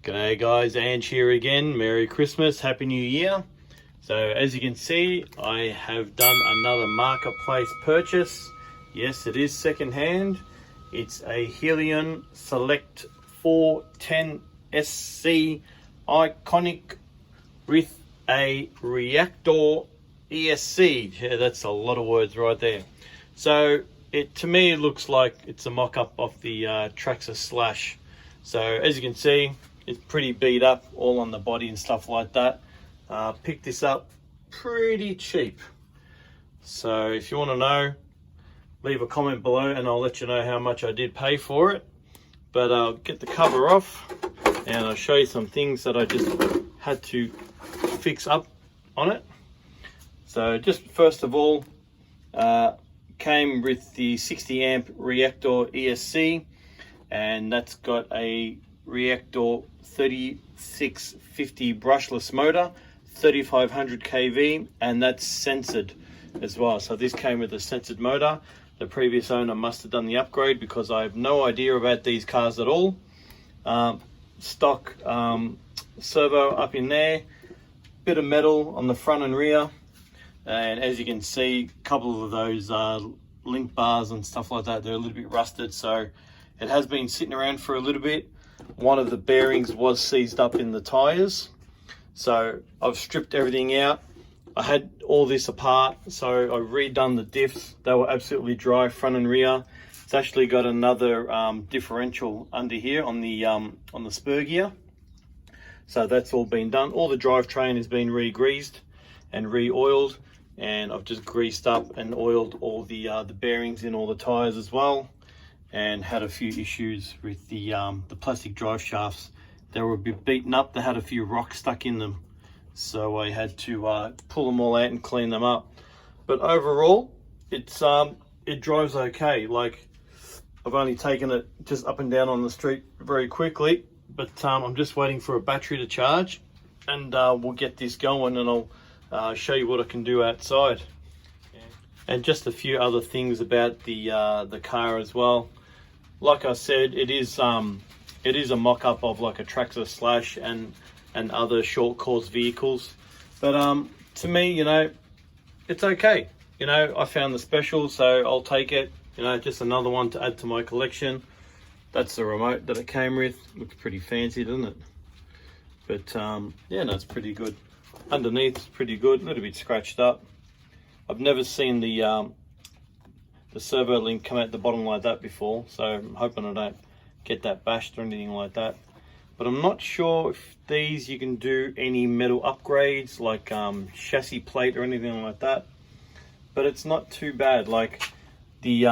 G'day guys, Ange here again. Merry Christmas, Happy New Year. So as you can see, I have done another marketplace purchase. Yes, it is secondhand. It's a HELION Select 410 SC Iconic with a Reactor Esc. Yeah, that's a lot of words right there. So to me it looks like it's a mock-up of the Traxxas Slash. So as you can see, it's pretty beat up all on the body and stuff like that. Picked this up pretty cheap. So if you want to know, leave a comment below and I'll let you know how much I did pay for it. But I'll get the cover off and I'll show you some things that I just had to fix up on it. So just first of all, came with the 60 amp Reactor Esc, and that's got a Reactor 3650 brushless motor, 3500 kV, and that's censored as well. So this came with a censored motor. The previous owner must have done the upgrade because I have no idea about these cars at all. Stock servo up in there, bit of metal on the front and rear, and as you can see, a couple of those link bars and stuff like that, they're a little bit rusted, so it has been sitting around for a little bit. One of the bearings was seized up in the tires, so I've stripped everything out. I had all this apart, so I redone the diffs. They were absolutely dry, front and rear. It's actually got another differential under here on the spur gear, so that's all been done. All the drivetrain has been re-greased and re-oiled, and I've just greased up and oiled all the bearings in all the tires as well, and had a few issues with the plastic drive shafts. They were a bit beaten up. They had a few rocks stuck in them, so I had to pull them all out and clean them up. But overall, it drives okay. Like, I've only taken it just up and down on the street very quickly, but I'm just waiting for a battery to charge, and we'll get this going, and I'll show you what I can do outside. And just a few other things about the car as well. Like I said, it is a mock-up of like a Traxxas Slash and other short course vehicles. But to me, you know, it's okay. You know, I found the special, so I'll take it. You know, just another one to add to my collection. That's the remote that it came with. Looks pretty fancy, doesn't it? But yeah, no, it's pretty good. Underneath, it's pretty good. A little bit scratched up. I've never seen the servo link come out the bottom like that before, so I'm hoping I don't get that bashed or anything like that. But I'm not sure if these you can do any metal upgrades like chassis plate or anything like that, but it's not too bad. Like the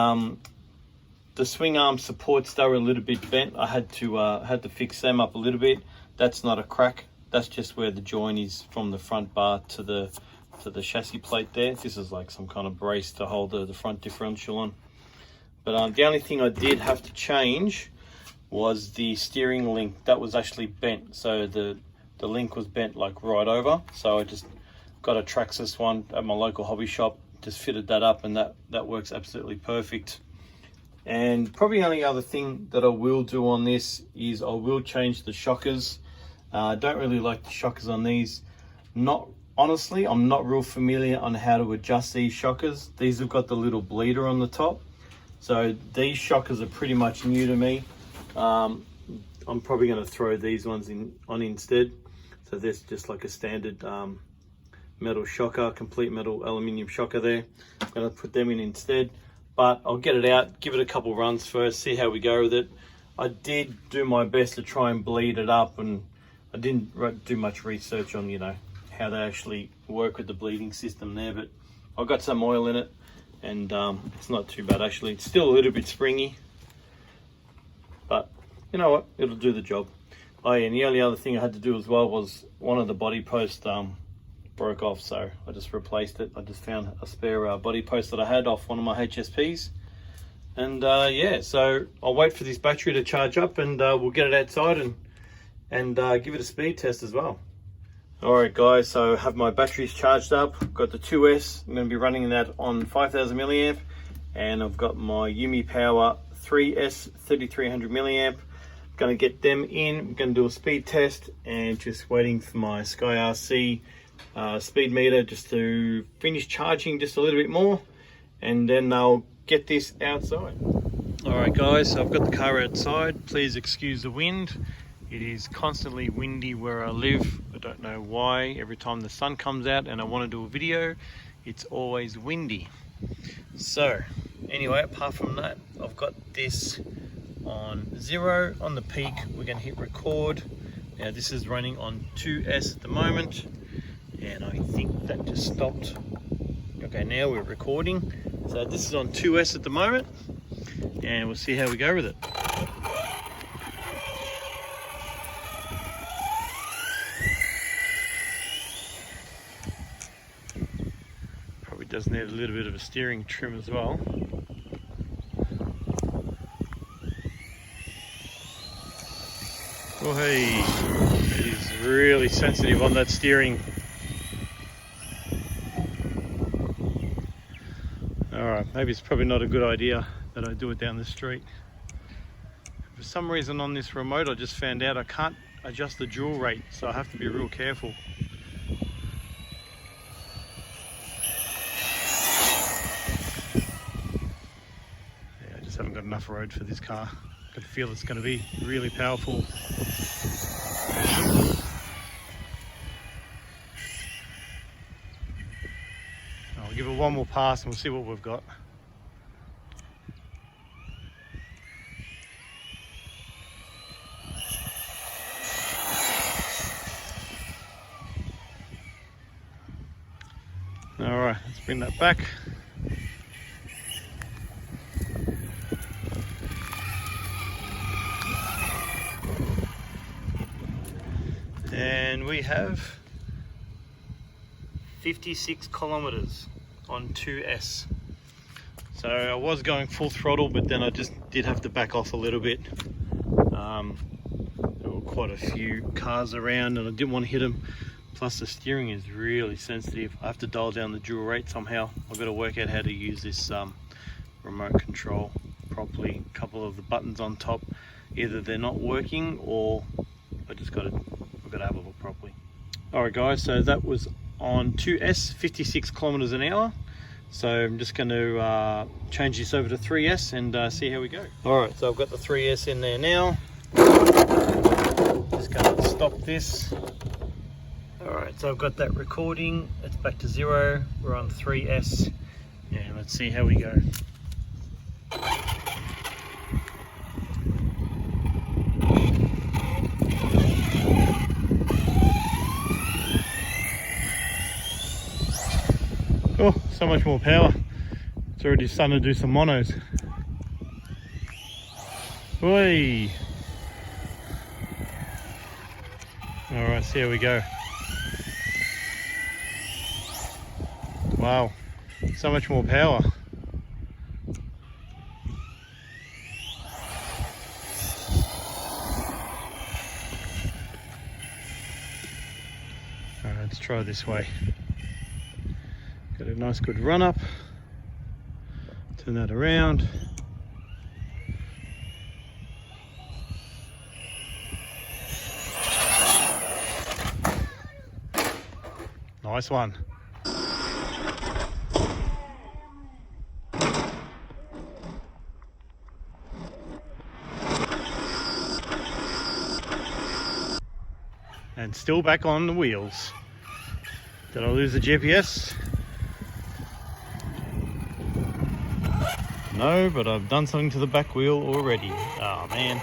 swing arm supports, they were a little bit bent. I had to fix them up a little bit. That's not a crack, that's just where the joint is from the front bar to the chassis plate there. This is like some kind of brace to hold the front differential on. But the only thing I did have to change was the steering link. That was actually bent, so the link was bent like right over. So I just got a Traxxas one at my local hobby shop, just fitted that up, and that works absolutely perfect. And probably only other thing that I will do on this is I will change the shockers. I don't really like the shockers on these. Honestly, I'm not real familiar on how to adjust these shockers. These have got the little bleeder on the top. So these shockers are pretty much new to me. I'm probably going to throw these ones on instead. So there's just like a standard metal shocker, complete metal aluminium shocker there. I'm going to put them in instead. But I'll get it out, give it a couple runs first, see how we go with it. I did do my best to try and bleed it up, and I didn't do much research on, you know, how they actually work with the bleeding system there, but I've got some oil in it, and it's not too bad actually. It's still a little bit springy, but you know what, it'll do the job. Oh yeah, and the only other thing I had to do as well was one of the body posts broke off, so I just replaced it. I just found a spare body post that I had off one of my HSPs, and yeah, so I'll wait for this battery to charge up, and we'll get it outside and give it a speed test as well. Alright guys, so I have my batteries charged up. Got the 2S, I'm going to be running that on 5000 milliamp, and I've got my Yumi Power 3S 3300 milliamp Gonna get them in. We're gonna do a speed test and just waiting for my Sky RC speed meter just to finish charging just a little bit more, and then I'll get this outside. Alright guys, so I've got the car outside. Please excuse the wind. It is constantly windy where I live. I don't know why. Every time the sun comes out and I want to do a video, it's always windy. So anyway, apart from that, I've got this on 0 on the peak. We're going to hit record. Now this is running on 2S at the moment, and I think that just stopped. Okay, now we're recording. So this is on 2S at the moment, and we'll see how we go with it. Probably does need a little bit of a steering trim as well. Oh hey, it is really sensitive on that steering. Alright, maybe it's probably not a good idea that I do it down the street. For some reason on this remote I just found out I can't adjust the dual rate, so I have to be real careful. Yeah, I just haven't got enough road for this car. I can feel it's going to be really powerful. I'll give it one more pass and we'll see what we've got. Alright, let's bring that back. And we have 56 kilometers on 2S. So I was going full throttle, but then I just did have to back off a little bit. There were quite a few cars around and I didn't want to hit them. Plus the steering is really sensitive. I have to dial down the dual rate somehow. I've got to work out how to use this remote control properly. A couple of the buttons on top, either they're not working or I've got to have a look properly. Alright guys, so that was on 2S, 56 kilometers an hour. So I'm just going to change this over to 3S and see how we go. Alright, so I've got the 3S in there now. Just going to stop this. Alright, so I've got that recording. It's back to 0. We're on 3S. And let's see how we go. Oh, so much more power. It's already starting to do some monos. Oi! Alright, see how we go. Wow, so much more power. Alright, let's try this way. Got a nice good run up. Turn that around. Nice one. And still back on the wheels. Did I lose the GPS? No, but I've done something to the back wheel already. Oh man.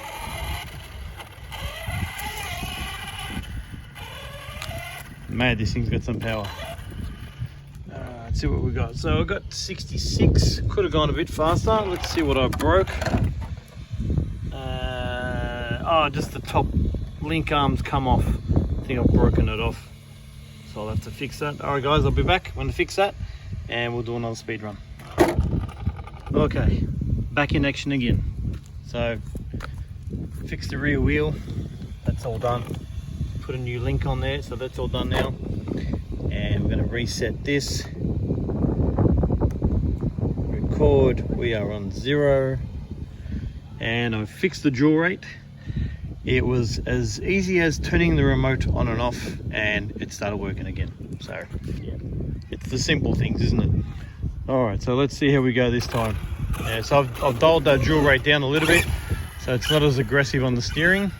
Mad, this thing's got some power. Let's see what we got. So I got 66, could have gone a bit faster. Let's see what I broke. Oh, just the top link arms come off. I think I've broken it off. So I'll have to fix that. Alright guys, I'll be back when I fix that and we'll do another speed run. Okay, back in action again. So, fix the rear wheel, that's all done. Put a new link on there, so that's all done now. And we're going to reset this. Record, we are on 0. And I've fixed the dual rate. it was as easy as turning the remote on and off, and it started working again. So yeah, it's the simple things, isn't it? All right, so let's see how we go this time. Yeah, so I've dialed that drill rate down a little bit, so it's not as aggressive on the steering.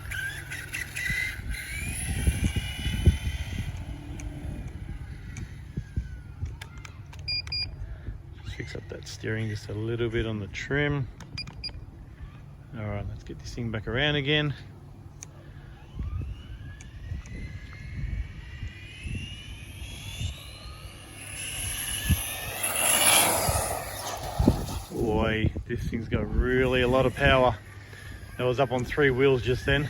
Fix up that steering just a little bit on the trim. All right, let's get this thing back around again. Boy, this thing's got really a lot of power. That was up on 3 wheels just then.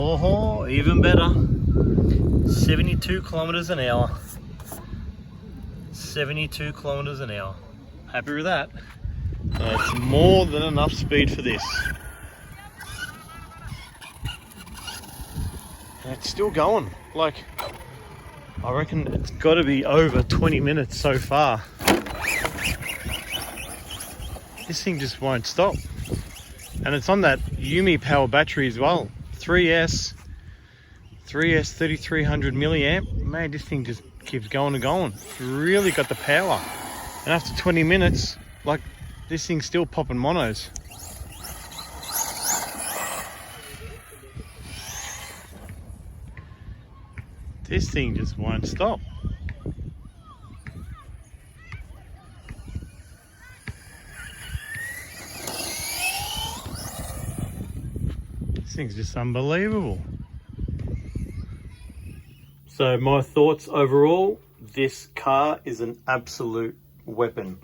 Oh, even better. 72 kilometers an hour. 72 kilometers an hour. Happy with that. That's more than enough speed for this. And it's still going. Like, I reckon it's got to be over 20 minutes so far. This thing just won't stop. And it's on that Yumi power battery as well. 3S 3300 milliamp. Man, this thing just keeps going and going. It's really got the power. And after 20 minutes, like, this thing's still popping monos. This thing just won't stop. This thing's just unbelievable. So my thoughts overall, this car is an absolute weapon.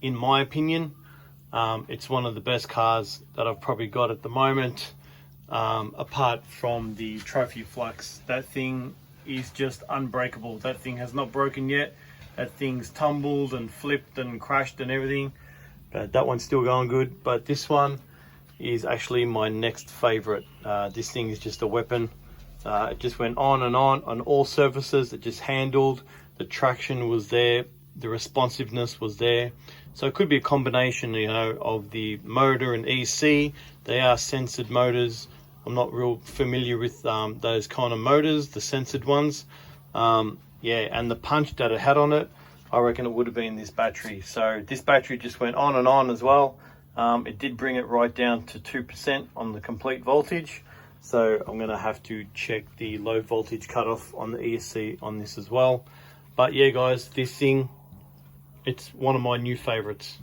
In my opinion, it's one of the best cars that I've probably got at the moment, apart from the Trophy Flux. That thing is just unbreakable. That thing has not broken yet. That thing's tumbled and flipped and crashed and everything, but that one's still going good. But this one is actually my next favorite. This thing is just a weapon. It just went on all surfaces. It just handled. The traction was there, the responsiveness was there. So it could be a combination, you know, of the motor and EC. They are censored motors. I'm not real familiar with those kind of motors, the censored ones. Yeah, and the punch that it had on it, I reckon it would have been this battery. So this battery just went on as well. It did bring it right down to 2% on the complete voltage. So I'm going to have to check the low voltage cutoff on the ESC on this as well. But yeah, guys, this thing, it's one of my new favorites.